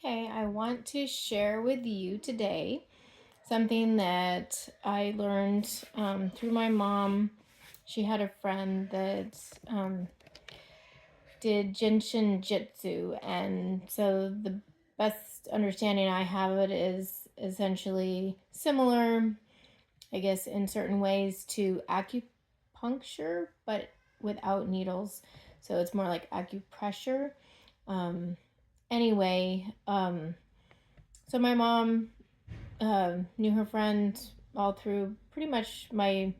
Okay, I want to share with you today something that I learned through my mom. She had a friend that did Jinshin Jitsu, and so the best understanding I have of it is essentially similar, I guess, in certain ways to acupuncture, but without needles. So it's more like acupressure. Um, anyway, so my mom knew her friend all through pretty much my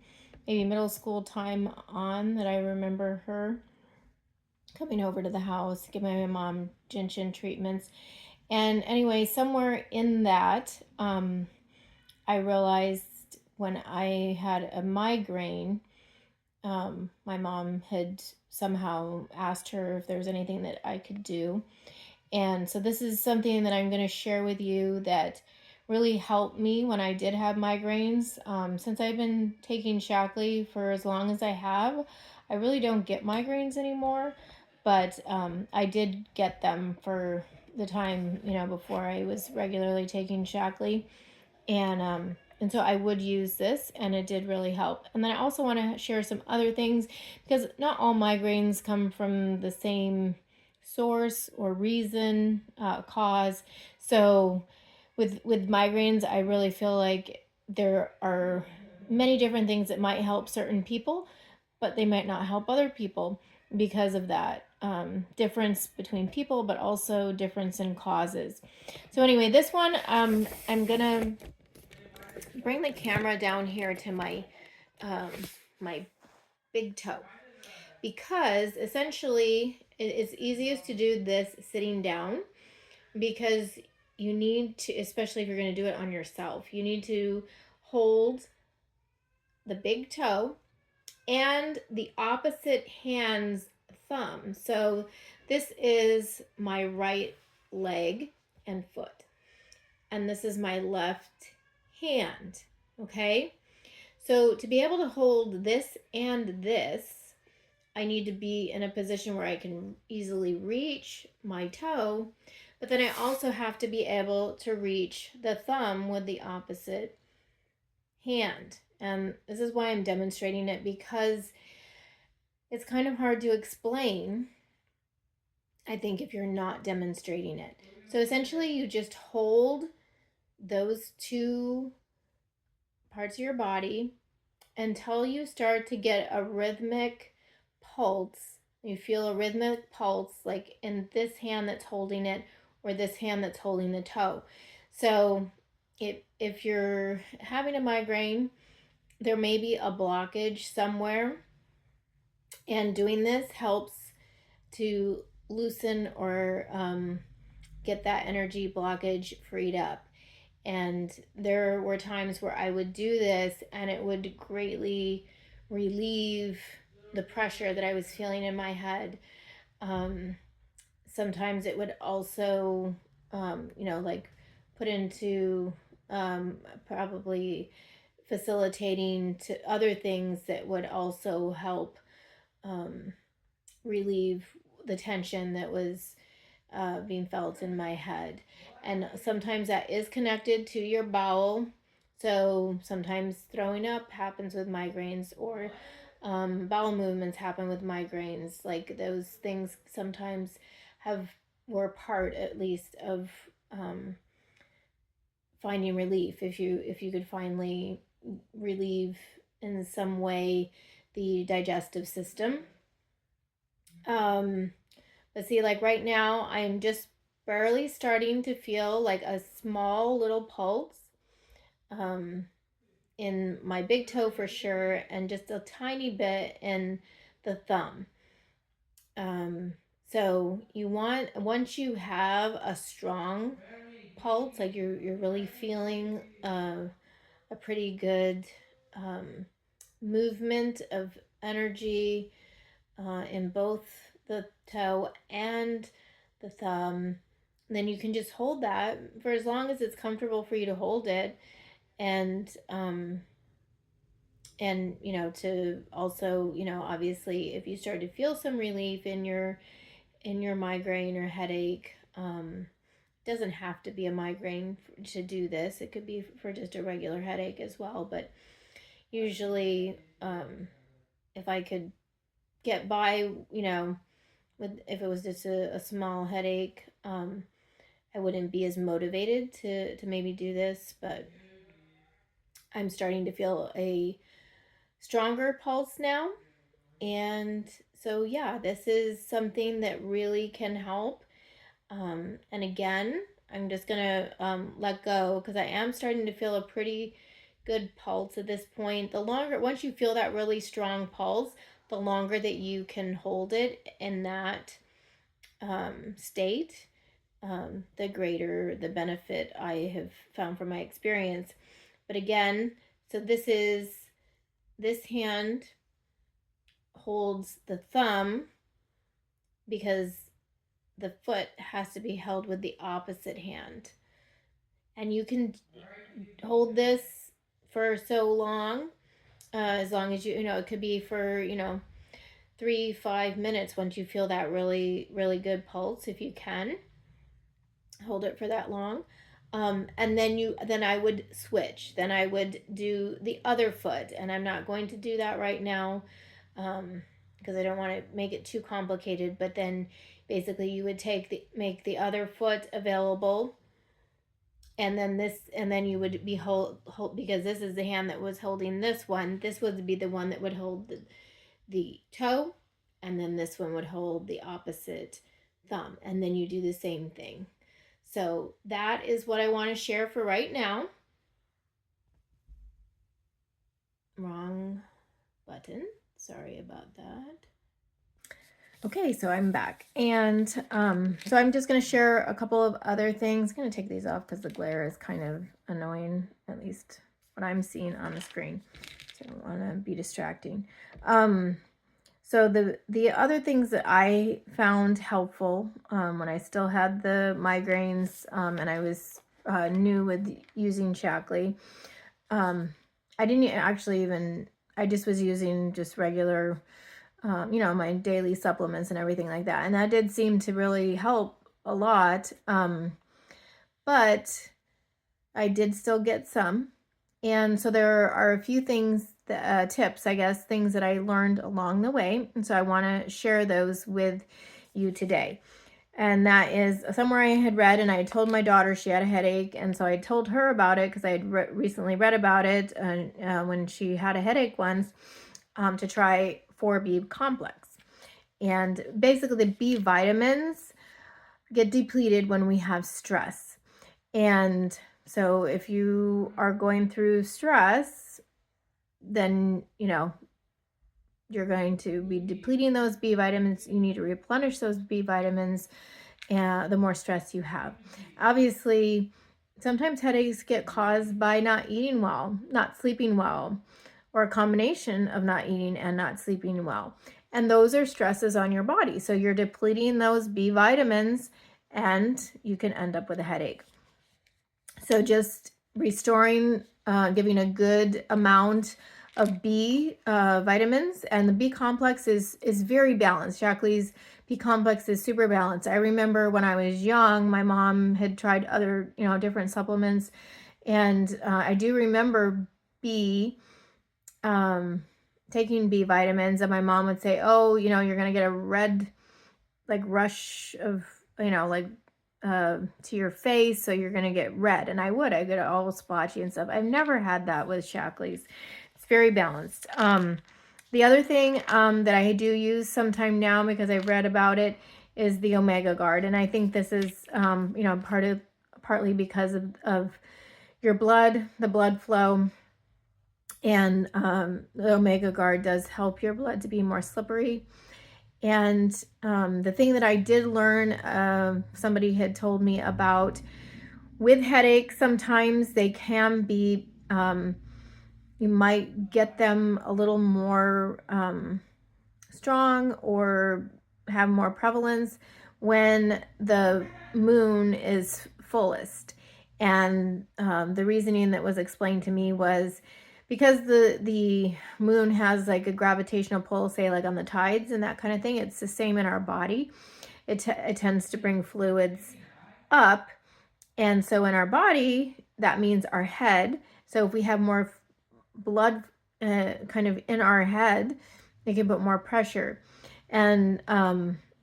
maybe middle school time on that I remember her coming over to the house, giving my mom Jinshin treatments. And anyway, somewhere in that, I realized when I had a migraine, my mom had somehow asked her if there was anything that I could do. And so this is something that I'm going to share with you that really helped me when I did have migraines. Since I've been taking Shackley for as long as I have, I really don't get migraines anymore. But I did get them for the time, before I was regularly taking Shackley. And so I would use this, and it did really help. And then I also want to share some other things because not all migraines come from the same source or reason, cause. So with migraines, I really feel like there are many different things that might help certain people, but they might not help other people because of that difference between people, but also difference in causes. So anyway, this one, I'm gonna bring the camera down here to um, my big toe, because essentially it's easiest to do this sitting down, because you need to, especially if you're going to do it on yourself, you need to hold the big toe and the opposite hand's thumb. So this is my right leg and foot, and this is my left hand. Okay, so to be able to hold this and this, I need to be in a position where I can easily reach my toe, but then I also have to be able to reach the thumb with the opposite hand. And this is why I'm demonstrating it, because it's kind of hard to explain, I think, if you're not demonstrating it. So essentially, you just hold those two parts of your body until you start to get a rhythmic pulse. You feel a rhythmic pulse, like in this hand that's holding it or this hand that's holding the toe. So if you're having a migraine, there may be a blockage somewhere, and doing this helps to loosen or get that energy blockage freed up. And there were times where I would do this and it would greatly relieve the pressure that I was feeling in my head. Um, Sometimes it would also, like put into probably facilitating to other things that would also help um, relieve the tension that was being felt in my head. And sometimes that is connected to your bowel. So sometimes throwing up happens with migraines, or bowel movements happen with migraines. Like those things sometimes have were part, at least, of finding relief. If you could finally relieve in some way the digestive system. um But see, like right now, I'm just barely starting to feel like a small little pulse um, in my big toe for sure, and just a tiny bit in the thumb. Um, so you want, once you have a strong pulse, like you're really feeling a pretty good um, movement of energy in both the toe and the thumb, then you can just hold that for as long as it's comfortable for you to hold it. And to also, obviously, if you start to feel some relief in your migraine or headache, doesn't have to be a migraine to do this. It could be for just a regular headache as well. But usually, if I could get by, if it was just a small headache, I wouldn't be as motivated to maybe do this. But I'm starting to feel a stronger pulse now. And so, yeah, this is something that really can help. And again, I'm just going to let go because I am starting to feel a pretty good pulse at this point. Once you feel that really strong pulse, the longer that you can hold it in that state, the greater the benefit I have found from my experience. But again, so this hand holds the thumb because the foot has to be held with the opposite hand. And you can hold this for so long, as long as it could be for, 3-5 minutes once you feel that really, really good pulse, if you can hold it for that long. And then I would switch. Then I would do the other foot, and I'm not going to do that right now because I don't want to make it too complicated. But then basically you would make the other foot available, and then you would be hold because this is the hand that was holding this one. This would be the one that would hold the toe, and then this one would hold the opposite thumb, and then you do the same thing. So that is what I want to share for right now. Wrong button. Sorry about that. Okay, so I'm back. And so I'm just going to share a couple of other things. I'm going to take these off because the glare is kind of annoying, at least what I'm seeing on the screen. So I don't want to be distracting. So the other things that I found helpful when I still had the migraines and I was new with using Shaklee, I didn't actually I just was using just regular, my daily supplements and everything like that. And that did seem to really help a lot. But I did still get some. And so there are a few things, tips, I guess, things that I learned along the way. And so I want to share those with you today. And that is somewhere I had read, and I told my daughter she had a headache. And so I told her about it because I had recently read about it when she had a headache once, to try 4B complex. And basically the B vitamins get depleted when we have stress. And so if you are going through stress, then, you're going to be depleting those B vitamins. You need to replenish those B vitamins the more stress you have. Obviously, sometimes headaches get caused by not eating well, not sleeping well, or a combination of not eating and not sleeping well. And those are stresses on your body. So you're depleting those B vitamins and you can end up with a headache. So just restoring, giving a good amount of B vitamins, and the B complex is very balanced. Shaklee's B complex is super balanced. I remember when I was young, my mom had tried other, different supplements, and I do remember taking B vitamins, and my mom would say, "Oh, you're gonna get a red, rush of, to your face, so you're gonna get red." And I get all splotchy and stuff. I've never had that with Shaklee's. It's very balanced. The other thing that I do use sometime now because I've read about it is the Omega Guard, and I think this is partly because of your blood, the blood flow, and the Omega Guard does help your blood to be more slippery. And the thing that I did learn, somebody had told me about with headaches, sometimes they can be, you might get them a little more strong or have more prevalence when the moon is fullest. And the reasoning that was explained to me was because the moon has like a gravitational pull, say like on the tides and that kind of thing. It's the same in our body. It tends to bring fluids up, And so in our body, that means our head. So if we have more blood kind of in our head, it can put more pressure. And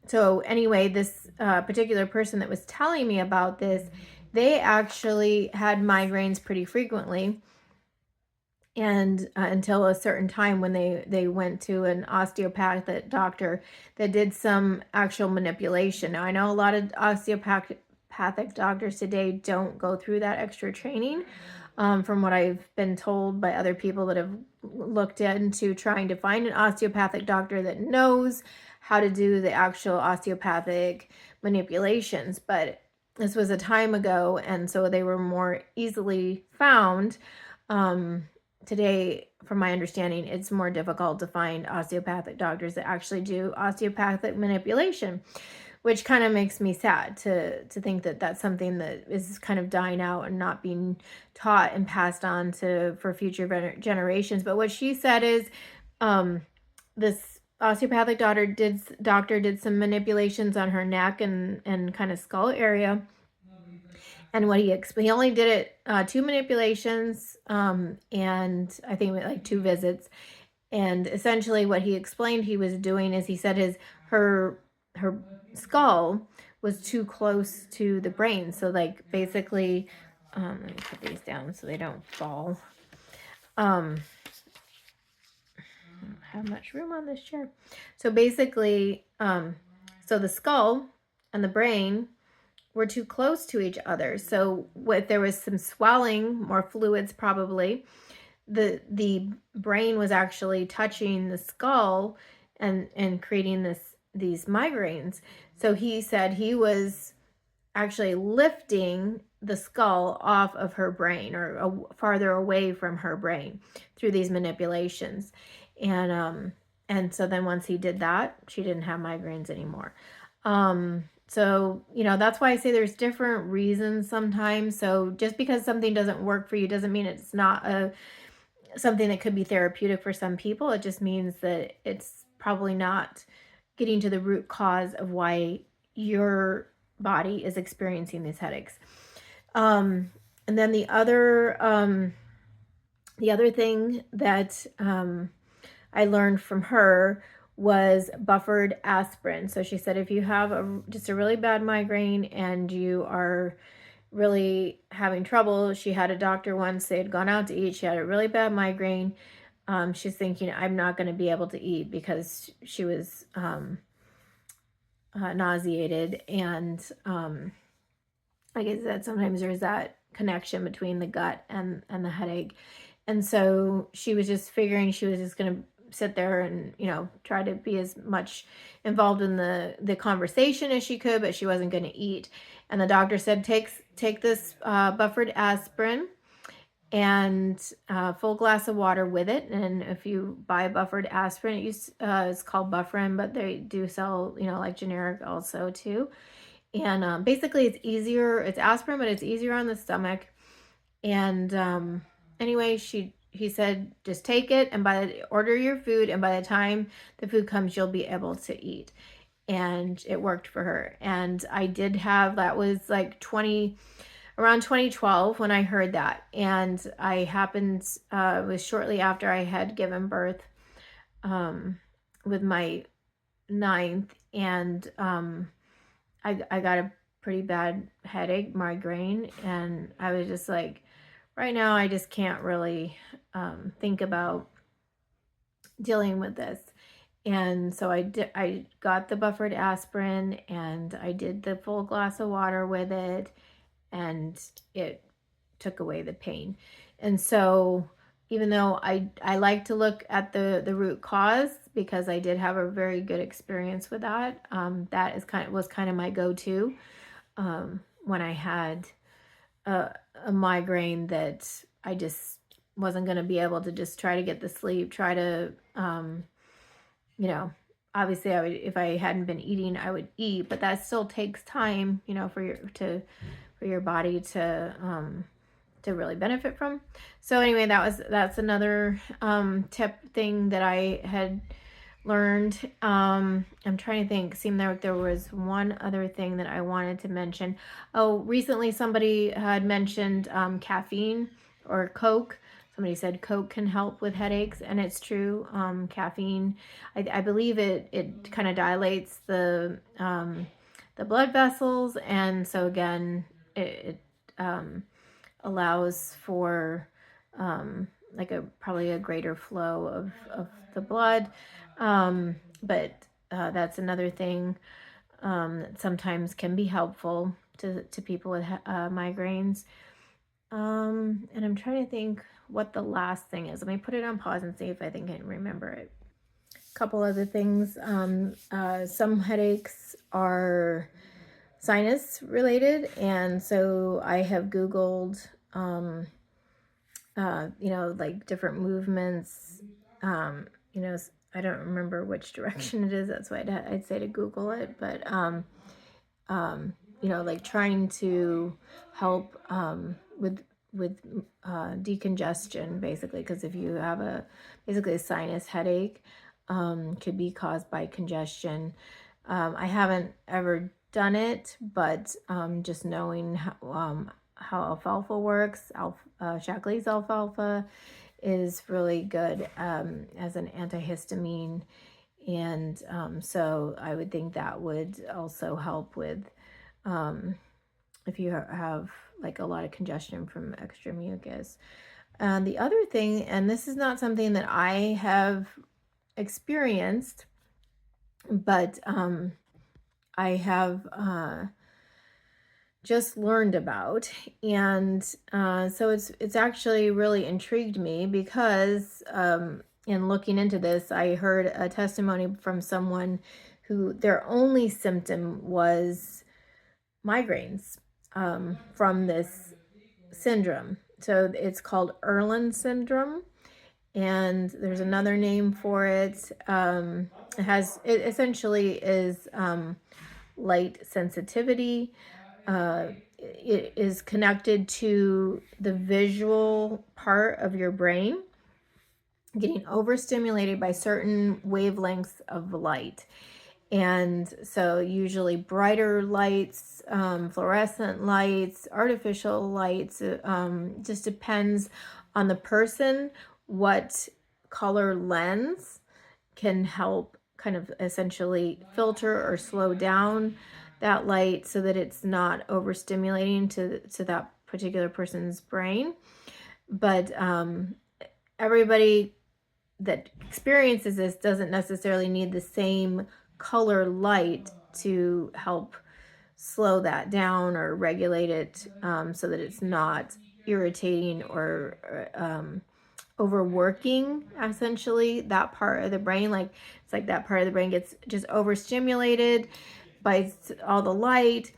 so anyway, this particular person that was telling me about this, they actually had migraines pretty frequently, and until a certain time when they went to an osteopathic doctor that did some actual manipulation. Now I know a lot of osteopathic doctors today don't go through that extra training, from what I've been told by other people that have looked into trying to find an osteopathic doctor that knows how to do the actual osteopathic manipulations. But this was a time ago, and so they were more easily found. Today, from my understanding, it's more difficult to find osteopathic doctors that actually do osteopathic manipulation, which kind of makes me sad to think that that's something that is kind of dying out and not being taught and passed on for future generations. But what she said is, this osteopathic doctor did some manipulations on her neck and kind of skull area. And what he only did it 2 manipulations, and I think like 2 visits. And essentially what he explained he was doing is, he said her skull was too close to the brain. So like basically, let me put these down so they don't fall. I don't have much room on this chair. So basically, so the skull and the brain were too close to each other. So if there was some swelling, more fluids probably, the brain was actually touching the skull and creating these migraines. So he said he was actually lifting the skull off of her brain, or farther away from her brain, through these manipulations. And so then once he did that, she didn't have migraines anymore. So, that's why I say there's different reasons sometimes. So just because something doesn't work for you doesn't mean it's not something that could be therapeutic for some people. It just means that it's probably not getting to the root cause of why your body is experiencing these headaches. And then the other thing that I learned from her was buffered aspirin. So she said if you have just a really bad migraine and you are really having trouble, she had a doctor once, they had gone out to eat, she had a really bad migraine. She's thinking, I'm not going to be able to eat, because she was nauseated. And like I said, sometimes there's that connection between the gut and the headache. And so she was just figuring she was just going to sit there and try to be as much involved in the conversation as she could, but she wasn't going to eat. And the doctor said, take this buffered aspirin and a full glass of water with it. And if you buy a buffered aspirin, it's called Bufferin, but they do sell like generic also too. And basically it's easier, it's aspirin, but it's easier on the stomach. And anyway, he said, just take it and order your food, and by the time the food comes, you'll be able to eat. And it worked for her. And I did have, that was like around 2012 when I heard that. And I happened, it was shortly after I had given birth with my 9th. And I got a pretty bad headache, migraine. And I was just like, right now, I just can't really think about dealing with this. And so I got the buffered aspirin, and I did the full glass of water with it, and it took away the pain. And so even though I like to look at the root cause, because I did have a very good experience with that, that was kind of my go-to when I had a migraine that I just wasn't going to be able to just try to get the sleep, try to, obviously if I hadn't been eating, I would eat, but that still takes time, for your body to really benefit from. So anyway, that's another tip thing that I had learned. I'm trying to think. Seemed like there was one other thing that I wanted to mention. Oh, recently somebody had mentioned caffeine or Coke. Somebody said Coke can help with headaches, and it's true. Caffeine, I believe it kind of dilates the blood vessels, and so again, it allows for like probably a greater flow of the blood. But that's another thing that sometimes can be helpful to people with migraines. And I'm trying to think what the last thing is. Let me put it on pause and see if I think I can remember it. A couple other things. Some headaches are sinus related, and so I have Googled like different movements. I don't remember which direction it is. That's why I'd say to Google it. But like trying to help with decongestion, basically, because if you have basically a sinus headache, could be caused by congestion. I haven't ever done it, but just knowing how alfalfa works, Shaklee's alfalfa is really good as an antihistamine, and so I would think that would also help with if you have like a lot of congestion from extra mucus. The other thing, and this is not something that I have experienced, but I have just learned about, and so it's actually really intrigued me because in looking into this, I heard a testimony from someone who their only symptom was migraines from this syndrome. So it's called Irlen syndrome, and there's another name for it. It essentially is light sensitivity. It is connected to the visual part of your brain getting overstimulated by certain wavelengths of light. And so usually brighter lights, fluorescent lights, artificial lights, just depends on the person what color lens can help kind of essentially filter or slow down that light so that it's not overstimulating to that particular person's brain. But everybody that experiences this doesn't necessarily need the same color light to help slow that down or regulate it so that it's not irritating or overworking essentially that part of the brain. Like it's like that part of the brain gets just overstimulated by all the light,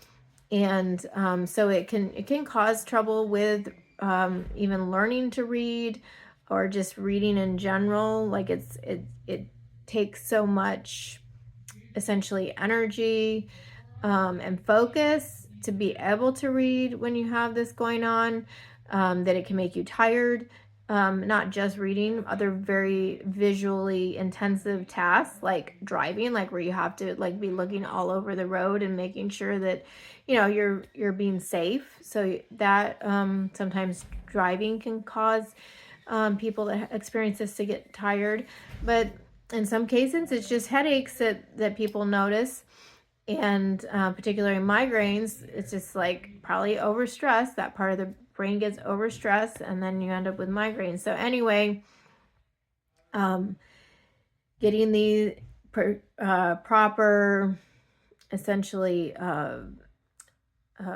and so it can cause trouble with even learning to read or just reading in general. Like it takes so much essentially energy and focus to be able to read when you have this going on, that it can make you tired. Not just reading, other very visually intensive tasks like driving, like where you have to like be looking all over the road and making sure that you're being safe. So that sometimes driving can cause people that experience this to get tired. But in some cases, it's just headaches that people notice. And particularly migraines, it's just like probably overstress. That part of the brain gets overstressed, and then you end up with migraines. So anyway, getting the proper, essentially,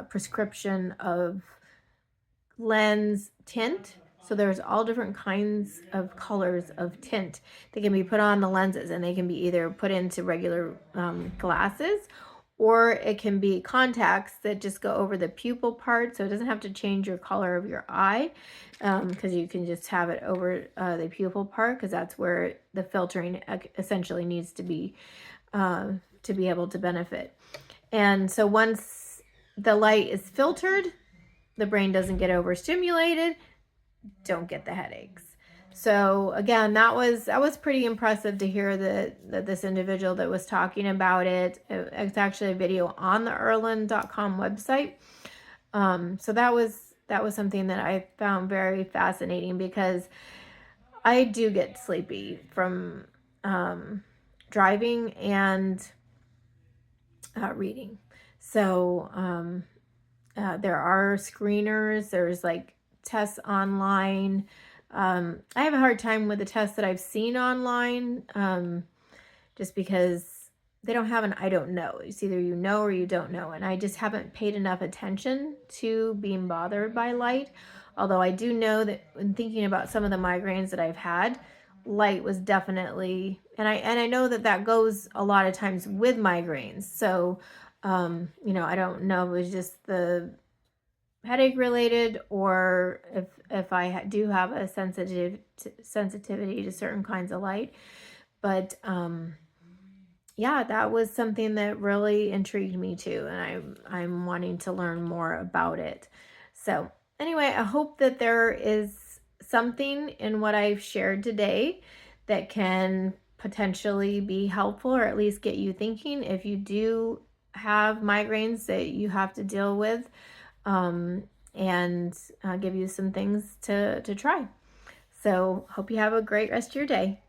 prescription of lens tint. So there's all different kinds of colors of tint that can be put on the lenses, and they can be either put into regular glasses, or it can be contacts that just go over the pupil part. So it doesn't have to change your color of your eye, because you can just have it over the pupil part, because that's where the filtering essentially needs to be able to benefit. And so once the light is filtered, the brain doesn't get overstimulated, don't get the headaches. So again, that was pretty impressive to hear that this individual that was talking about it's actually a video on the Irlen.com website. So that was something that I found very fascinating, because I do get sleepy from driving and reading. So there are screeners. There's like tests online. I have a hard time with the tests that I've seen online, just because they don't have an I don't know. It's either you know or you don't know. And I just haven't paid enough attention to being bothered by light. Although I do know that when thinking about some of the migraines that I've had, light was definitely, and I know that goes a lot of times with migraines. So, I don't know if it was just the headache related, or if I do have a sensitivity to certain kinds of light. But yeah, that was something that really intrigued me too, and I'm wanting to learn more about it. So anyway, I hope that there is something in what I've shared today that can potentially be helpful, or at least get you thinking if you do have migraines that you have to deal with, and give you some things to try. So hope you have a great rest of your day.